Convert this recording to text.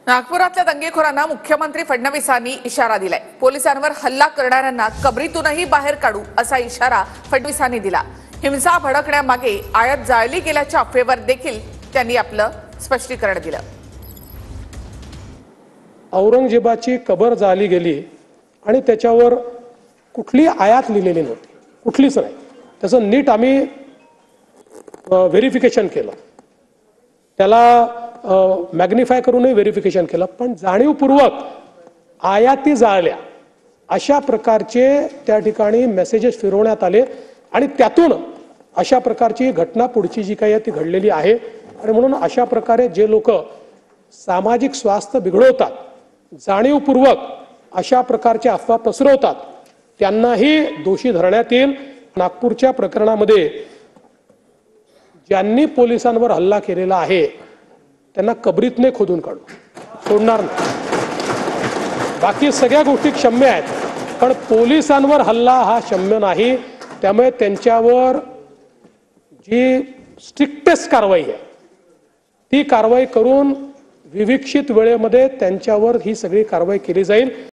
नागपुरातल्या दंगेखोरांना मुख्यमंत्री फडणवीसांनी इशारा दिलाय। पोलिसांवर हल्ला करणाऱ्यांना कबरीतूनही बाहेर काढू असा इशारा फडणवीसांनी दिला। हिंसा भडकण्यामागे आयात जाळली गेल्याच्या अफवेवर देखील त्यांनी आपलं स्पष्टीकरण दिलं। औरंगजेबाची कबर जाळली गेली आणि त्याच्यावर कुठली आयात लिहिलेली नव्हती, कुठलीच नाही। त्याचं नीट आम्ही व्हेरिफिकेशन केलं, त्याला मॅग्निफाय करूनही व्हेरिफिकेशन केलं, पण जाणीवपूर्वक आयाती जाळल्या अशा प्रकारचे त्या ठिकाणी मेसेजेस फिरवण्यात आले आणि त्यातून अशा प्रकारची घटना पुढची जी काही आहे ती घडलेली आहे। आणि म्हणून अशा प्रकारे जे लोक सामाजिक स्वास्थ्य बिघडवतात, जाणीवपूर्वक अशा प्रकारचे अफवा पसरवतात, त्यांनाही दोषी धरण्यात येईल। नागपूरच्या प्रकरणामध्ये ज्यांनी पोलिसांवर हल्ला केलेला आहे त्यांना कबरीतने खोदून काढू, सोडणार नाही। बाकी सगळ्या गोष्टी क्षम्य आहेत, पण पोलिसांवर हल्ला हा क्षम्य नाही। त्यामुळे त्यांच्यावर जी स्ट्रिक्टेस्ट कारवाई आहे ती कारवाई करून विविक्षित वेळेमध्ये त्यांच्यावर ही सगळी कारवाई केली जाईल।